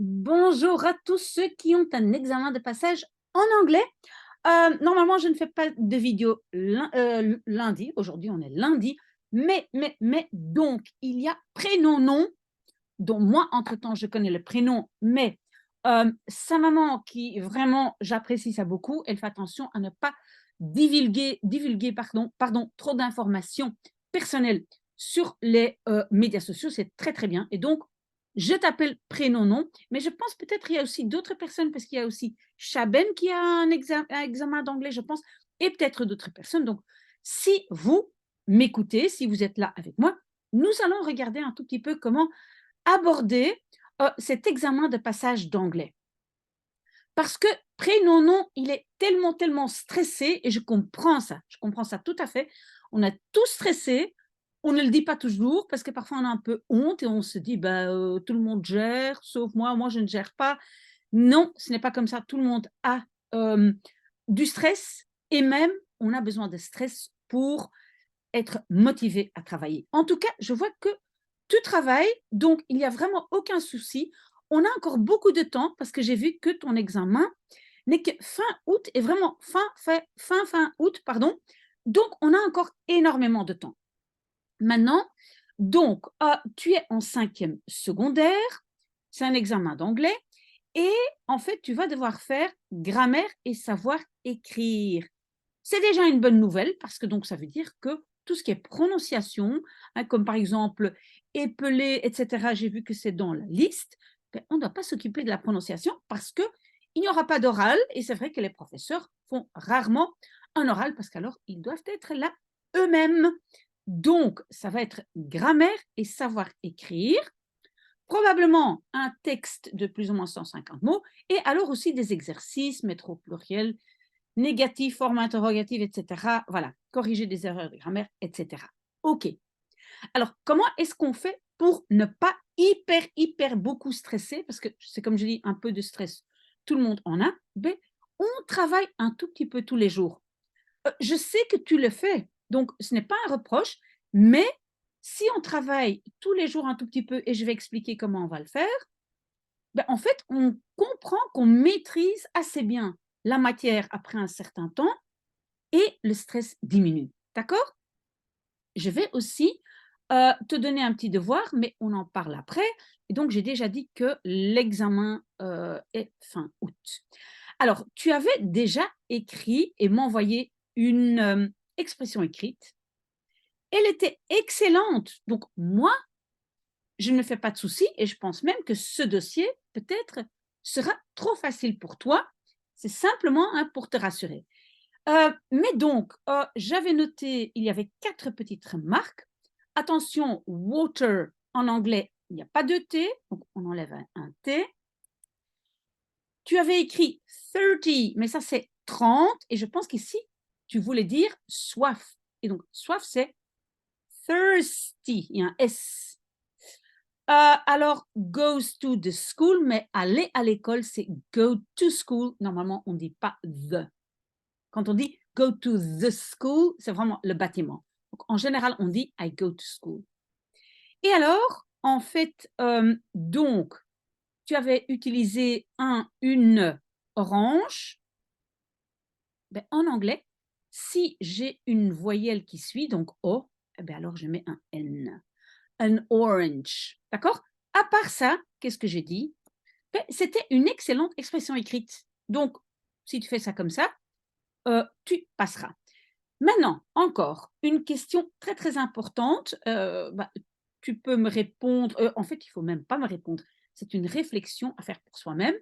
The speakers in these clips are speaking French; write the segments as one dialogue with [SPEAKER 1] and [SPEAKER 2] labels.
[SPEAKER 1] Bonjour à tous ceux qui ont un examen de passage en anglais. Normalement, je ne fais pas de vidéo lundi. Aujourd'hui, on est lundi. Mais, donc, il y a prénom-nom, dont moi, entre-temps, je connais le prénom, mais sa maman, qui vraiment, j'apprécie ça beaucoup, elle fait attention à ne pas divulguer trop d'informations personnelles sur les médias sociaux. C'est très, très bien. Et donc, je t'appelle prénom-nom, mais je pense peut-être il y a aussi d'autres personnes, parce qu'il y a aussi Chaben qui a un examen d'anglais, je pense, et peut-être d'autres personnes. Donc, si vous m'écoutez, si vous êtes là avec moi, nous allons regarder un tout petit peu comment aborder cet examen de passage d'anglais. Parce que prénom-nom, il est tellement, tellement stressé, et je comprends ça tout à fait. On a tous stressé, on ne le dit pas toujours, parce que parfois on a un peu honte, et on se dit, bah, tout le monde gère, sauf moi je ne gère pas. Non, ce n'est pas comme ça, tout le monde a du stress, et même on a besoin de stress pour être motivé à travailler. En tout cas, je vois que tu travailles, donc il n'y a vraiment aucun souci. On a encore beaucoup de temps parce que j'ai vu que ton examen n'est que fin août, et vraiment fin août, pardon. Donc, on a encore énormément de temps. Maintenant, donc, tu es en cinquième secondaire, c'est un examen d'anglais, et en fait, tu vas devoir faire grammaire et savoir écrire. C'est déjà une bonne nouvelle, parce que donc ça veut dire que tout ce qui est prononciation, comme par exemple épeler, etc., j'ai vu que c'est dans la liste, ben, on ne doit pas s'occuper de la prononciation parce qu'il n'y aura pas d'oral, et c'est vrai que les professeurs font rarement un oral parce qu'alors ils doivent être là eux-mêmes. Donc, ça va être grammaire et savoir écrire, probablement un texte de plus ou moins 150 mots, et alors aussi des exercices, mettre au pluriel, négatif, forme interrogative, etc. Voilà, corriger des erreurs de grammaire, etc. OK. Alors, comment est-ce qu'on fait pour ne pas hyper beaucoup stresser? Parce que c'est comme je dis, un peu de stress, tout le monde en a. Ben, on travaille un tout petit peu tous les jours. Je sais que tu le fais, donc ce n'est pas un reproche, mais si on travaille tous les jours un tout petit peu, et je vais expliquer comment on va le faire, ben, en fait, on comprend qu'on maîtrise assez bien la matière après un certain temps, et le stress diminue. D'accord? Je vais aussi te donner un petit devoir, mais on en parle après. Et donc, j'ai déjà dit que l'examen est fin août. Alors, tu avais déjà écrit et m'envoyé une expression écrite. Elle était excellente. Donc, moi, je ne me fais pas de soucis, et je pense même que ce dossier, peut-être, sera trop facile pour toi. C'est simplement pour te rassurer. Mais donc, j'avais noté, il y avait 4 petites remarques. Attention, water en anglais, il n'y a pas de T, donc on enlève un T. Tu avais écrit 30, mais ça c'est 30, et je pense qu'ici, tu voulais dire soif. Et donc, soif, c'est thirsty, il y a un S. Alors, goes to the school, mais aller à l'école, c'est go to school. Normalement, on ne dit pas the. Quand on dit go to the school, c'est vraiment le bâtiment. Donc, en général, on dit I go to school. Et alors, en fait, donc, tu avais utilisé une orange. Ben, en anglais, si j'ai une voyelle qui suit, donc O, eh ben alors je mets un N. An orange. D'accord? À part ça, qu'est-ce que j'ai dit? Ben, c'était une excellente expression écrite. Donc, si tu fais ça comme ça, tu passeras. Maintenant, encore, une question très, très importante. Bah, tu peux me répondre, en fait, il ne faut même pas me répondre. C'est une réflexion à faire pour soi-même.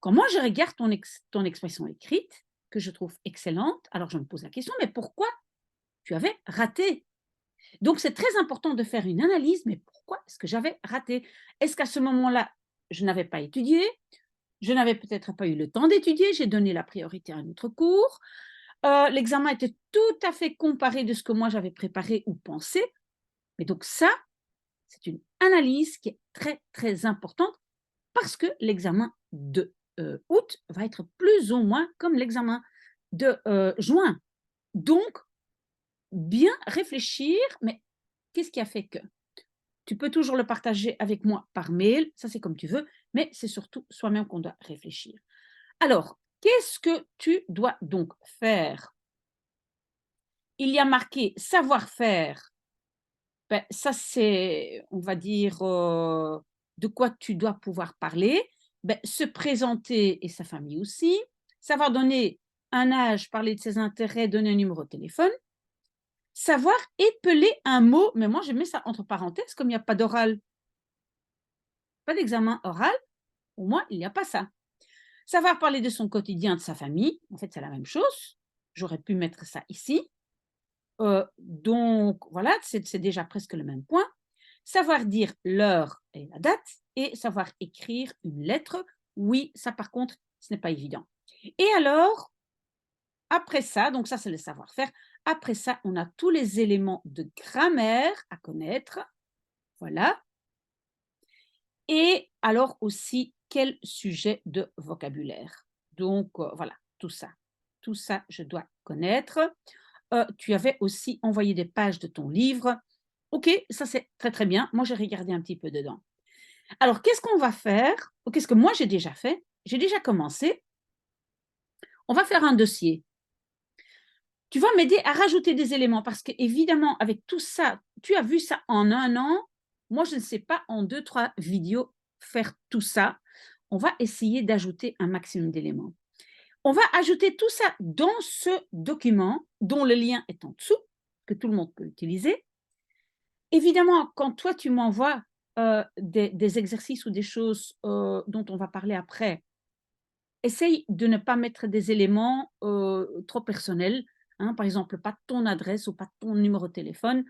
[SPEAKER 1] Quand moi, je regarde ton expression écrite, que je trouve excellente, alors je me pose la question, mais pourquoi tu avais raté? Donc, c'est très important de faire une analyse, mais pourquoi est-ce que j'avais raté? Est-ce qu'à ce moment-là, je n'avais pas étudié? Je n'avais peut-être pas eu le temps d'étudier, j'ai donné la priorité à un autre cours. L'examen était tout à fait comparé de ce que moi j'avais préparé ou pensé. Mais donc ça, c'est une analyse qui est très, très importante, parce que l'examen de août va être plus ou moins comme l'examen de juin. Donc, bien réfléchir, mais qu'est-ce qui a fait que? tu peux toujours le partager avec moi par mail, ça c'est comme tu veux, mais c'est surtout soi-même qu'on doit réfléchir. Alors, qu'est-ce que tu dois donc faire? Il y a marqué savoir-faire. Ben, ça, c'est, on va dire, de quoi tu dois pouvoir parler. Ben, se présenter et sa famille aussi. Savoir donner un âge, parler de ses intérêts, donner un numéro de téléphone. Savoir épeler un mot, mais moi, je mets ça entre parenthèses, comme il n'y a pas d'oral, pas d'examen oral, au moins, il n'y a pas ça. Savoir parler de son quotidien, de sa famille, en fait, c'est la même chose. J'aurais pu mettre ça ici. Donc, voilà, c'est déjà presque le même point. Savoir dire l'heure et la date et savoir écrire une lettre. Oui, ça par contre, ce n'est pas évident. Et alors, après ça, donc ça c'est le savoir-faire, après ça, on a tous les éléments de grammaire à connaître. Voilà. Et alors aussi, quel sujet de vocabulaire. Donc, voilà, tout ça. Tout ça, je dois connaître. Tu avais aussi envoyé des pages de ton livre. OK, ça c'est très, très bien. Moi, j'ai regardé un petit peu dedans. Alors, qu'est-ce qu'on va faire? Ou qu'est-ce que moi j'ai déjà fait? J'ai déjà commencé. On va faire un dossier. Tu vas m'aider à rajouter des éléments parce qu'évidemment, avec tout ça, tu as vu ça en un an. Moi, je ne sais pas en 2, 3 vidéos faire tout ça. On va essayer d'ajouter un maximum d'éléments. On va ajouter tout ça dans ce document dont le lien est en dessous, que tout le monde peut utiliser. Évidemment, quand toi, tu m'envoies des exercices ou des choses dont on va parler après, essaye de ne pas mettre des éléments trop personnels. Hein, par exemple, pas ton adresse ou pas ton numéro de téléphone.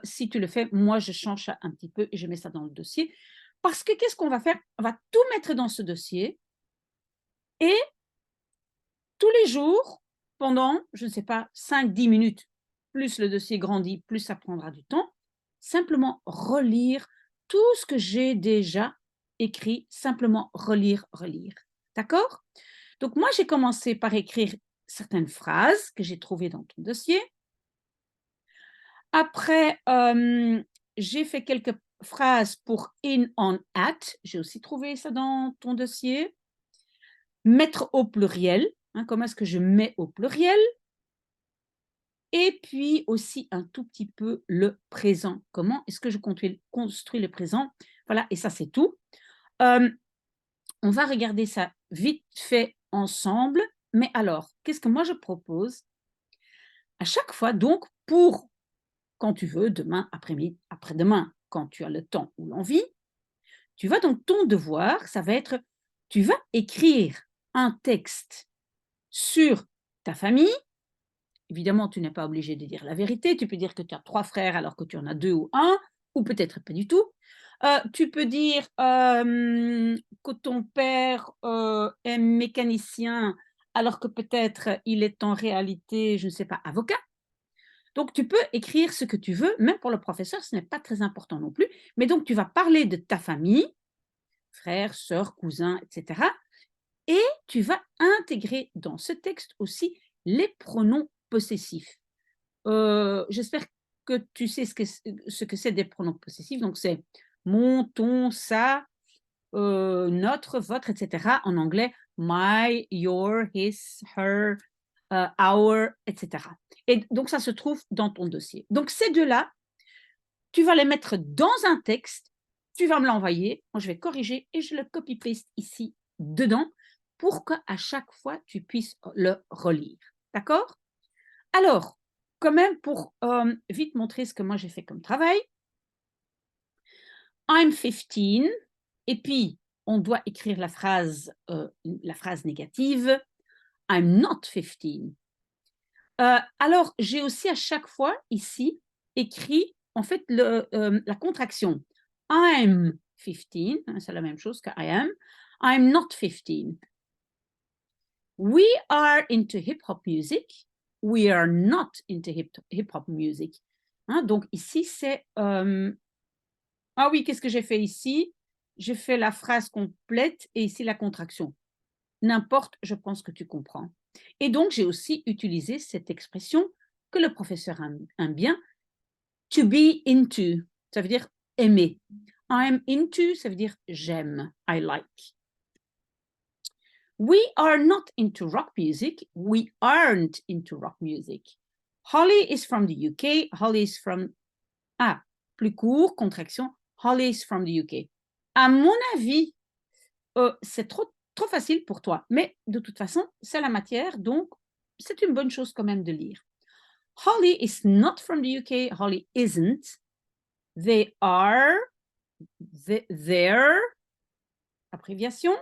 [SPEAKER 1] Si tu le fais, moi, je change ça un petit peu et je mets ça dans le dossier. Parce que qu'est-ce qu'on va faire? On va tout mettre dans ce dossier et tous les jours, pendant, je ne sais pas, 5, 10 minutes, plus le dossier grandit, plus ça prendra du temps, simplement relire tout ce que j'ai déjà écrit, simplement relire, relire. D'accord? Donc moi, j'ai commencé par écrire certaines phrases que j'ai trouvées dans ton dossier. Après, j'ai fait quelques phrases pour in, on, at. J'ai aussi trouvé ça dans ton dossier. Mettre au pluriel. Hein, comment est-ce que je mets au pluriel? Et puis aussi un tout petit peu le présent. Comment est-ce que je construis le présent? Voilà, et ça c'est tout. On va regarder ça vite fait ensemble. Mais alors, qu'est-ce que moi je propose? À chaque fois, donc, pour quand tu veux, demain, après-midi, après-demain, quand tu as le temps ou l'envie, tu vas donc ton devoir, ça va être, tu vas écrire un texte sur ta famille. Évidemment, tu n'es pas obligé de dire la vérité. Tu peux dire que tu as 3 frères alors que tu en as 2 ou 1, ou peut-être pas du tout. Tu peux dire que ton père est mécanicien alors que peut-être il est en réalité, je ne sais pas, avocat. Donc, tu peux écrire ce que tu veux, même pour le professeur, ce n'est pas très important non plus. Mais donc, tu vas parler de ta famille, frères, sœurs, cousins, etc. Et tu vas intégrer dans ce texte aussi les pronoms possessifs. J'espère que tu sais ce que c'est des pronoms possessifs. Donc, c'est mon, ton, sa, notre, votre, etc. En anglais, my, your, his, her, our, etc. Et donc, ça se trouve dans ton dossier. Donc, ces deux-là, tu vas les mettre dans un texte, tu vas me l'envoyer, moi je vais corriger et je le copy-paste ici dedans pour qu'à chaque fois, tu puisses le relire. D'accord? Alors, quand même, pour vite montrer ce que moi j'ai fait comme travail, I'm 15, et puis on doit écrire la phrase négative, I'm not 15. Alors, j'ai aussi à chaque fois ici écrit en fait la contraction. I'm 15, hein, c'est la même chose que I am. I'm not 15. We are into hip-hop music. We are not into hip-hop music. Hein, donc ici, c'est... ah oui, qu'est-ce que j'ai fait ici? J'ai fait la phrase complète et ici la contraction. N'importe, je pense que tu comprends. Et donc, j'ai aussi utilisé cette expression que le professeur aime bien, to be into. Ça veut dire aimer. I'm into, ça veut dire j'aime, I like. We are not into rock music. We aren't into rock music. Holly is from the UK. Holly is from... Ah, plus court, contraction. Holly is from the UK. À mon avis, c'est trop facile pour toi. Mais de toute façon, c'est la matière, donc c'est une bonne chose quand même de lire. Holly is not from the UK. Holly isn't. They are. They're. Abréviation.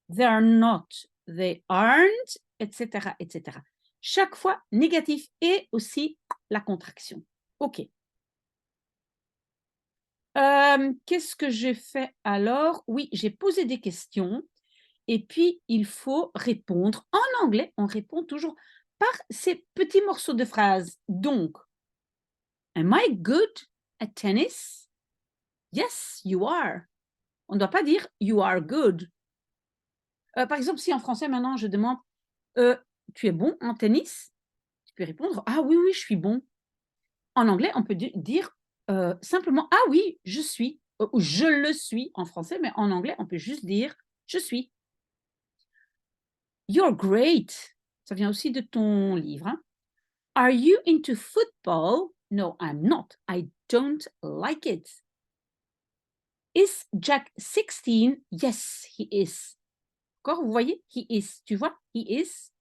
[SPEAKER 1] They're not. They aren't, etc., etc. Chaque fois, négatif et aussi la contraction. OK. Qu'est-ce que j'ai fait alors? Oui, j'ai posé des questions et puis il faut répondre. En anglais, on répond toujours par ces petits morceaux de phrases. Donc, am I good at tennis? Yes, you are. On ne doit pas dire you are good. Par exemple, si en français maintenant je demande tu es bon en tennis? Tu peux répondre ah oui, oui, je suis bon. En anglais, on peut dire simplement ah oui, je suis, ou je le suis en français, mais en anglais, on peut juste dire je suis. You're great. Ça vient aussi de ton livre. Hein? Are you into football? No, I'm not. I don't like it. Is Jack 16? Yes, he is. Encore, vous voyez, he is. Tu vois, he is.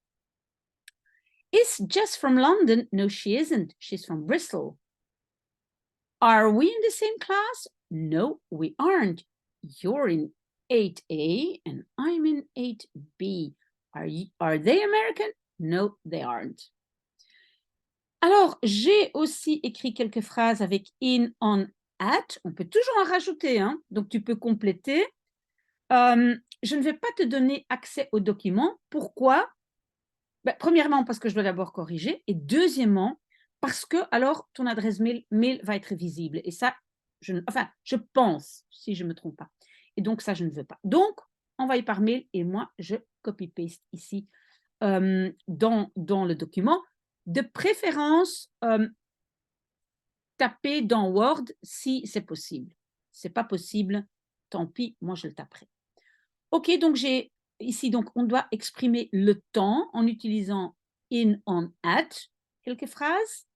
[SPEAKER 1] Is Jess from London? No, she isn't. She's from Bristol. Are we in the same class? No, we aren't. You're in 8A and I'm in 8B. Are they American? No, they aren't. Alors, j'ai aussi écrit quelques phrases avec in, on, at. On peut toujours en rajouter, hein? Donc tu peux compléter. Je ne vais pas te donner accès au document. Pourquoi? Ben, premièrement, parce que je dois d'abord corriger. Et deuxièmement, parce que alors ton adresse mail va être visible. Et ça, je pense, si je ne me trompe pas. Et donc, ça, je ne veux pas. Donc, envoyez par mail et moi, je copy-paste ici dans le document. De préférence, tapez dans Word si c'est possible. Ce n'est pas possible, tant pis, moi, je le taperai. OK, donc j'ai ici, donc on doit exprimer le temps en utilisant in, on, at, quelques phrases.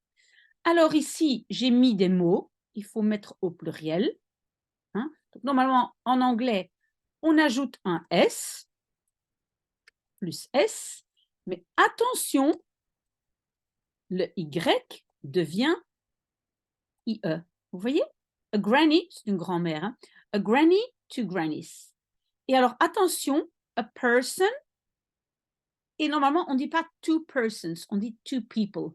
[SPEAKER 1] Alors ici, j'ai mis des mots, il faut mettre au pluriel. Hein. Donc, normalement, en anglais, on ajoute un S, plus S, mais attention, le Y devient IE. Vous voyez? A granny, c'est une grand-mère. Hein. A granny, two grannies. Et alors, attention, a person, et normalement, on ne dit pas two persons, on dit two people.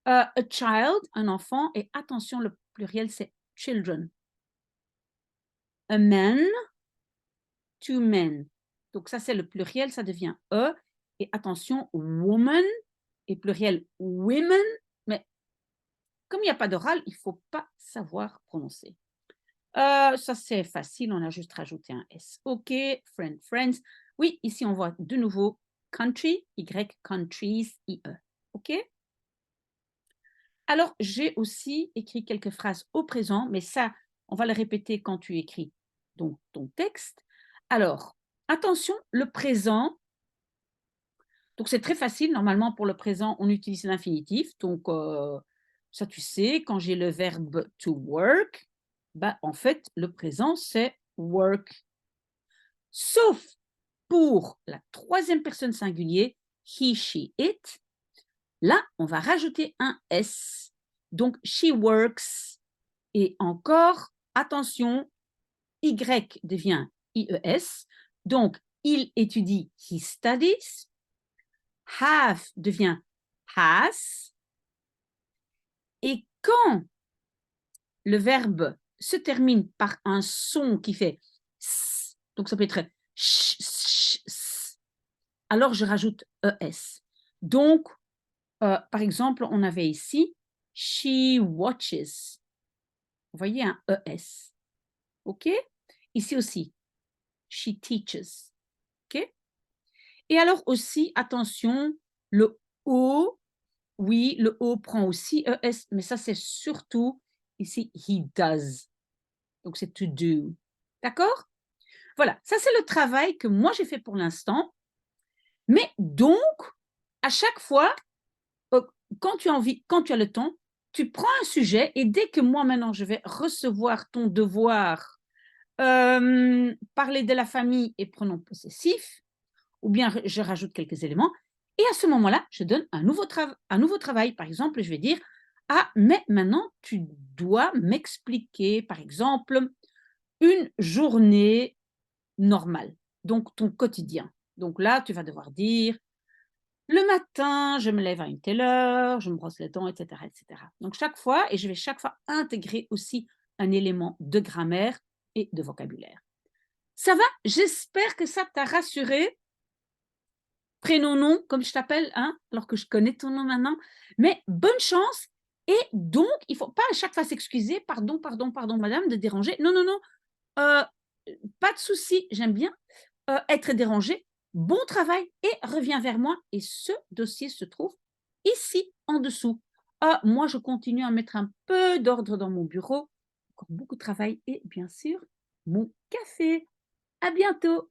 [SPEAKER 1] A child, un enfant, et attention, le pluriel, c'est children. A man, two men. Donc ça, c'est le pluriel, ça devient E. Et attention, woman, et pluriel women, mais comme il n'y a pas d'oral, il ne faut pas savoir prononcer. Ça, c'est facile, on a juste rajouté un S. OK, friends. Oui, ici, on voit de nouveau country, Y, countries, IE. OK? Alors, j'ai aussi écrit quelques phrases au présent, mais ça, on va le répéter quand tu écris donc, ton texte. Alors, attention, le présent. Donc, c'est très facile. Normalement, pour le présent, on utilise l'infinitif. Donc, ça, tu sais, quand j'ai le verbe to work, bah, en fait, le présent, c'est work. Sauf pour la troisième personne singulier, he, she, it. Là, on va rajouter un S. Donc, she works. Et encore, attention, Y devient IES. Donc, il étudie, he studies. Have devient has. Et quand le verbe se termine par un son qui fait s, donc ça peut être sh, sh, s, alors je rajoute ES. Donc, par exemple, on avait ici she watches. Vous voyez un ES. OK? Ici aussi, she teaches. OK? Et alors aussi, attention, le O, oui, le O prend aussi ES, mais ça, c'est surtout Ici, he does. Donc, c'est to do. D'accord? Voilà, ça c'est le travail que moi j'ai fait pour l'instant. Mais donc, à chaque fois, quand tu as envie, quand tu as le temps, tu prends un sujet et dès que moi maintenant je vais recevoir ton devoir, parler de la famille et pronom possessif, ou bien je rajoute quelques éléments, et à ce moment-là, je donne un nouveau travail. Par exemple, je vais dire, ah, mais maintenant tu dois m'expliquer, par exemple, une journée normale, donc ton quotidien. Donc là, tu vas devoir dire, le matin, je me lève à une telle heure, je me brosse les dents, et cetera, et cetera. Donc chaque fois et je vais chaque fois intégrer aussi un élément de grammaire et de vocabulaire. Ça va? J'espère que ça t'a rassuré. Prénom, nom, comme je t'appelle, hein, alors que je connais ton nom maintenant. Mais bonne chance et donc il faut pas à chaque fois s'excuser: «Pardon, pardon, pardon madame de déranger». Non, non, non, heu, pas de souci, j'aime bien, être dérangé. Bon travail et reviens vers moi et ce dossier se trouve ici, en dessous. Moi, je continue à mettre un peu d'ordre dans mon bureau. Encore beaucoup de travail et bien sûr, mon café. À bientôt.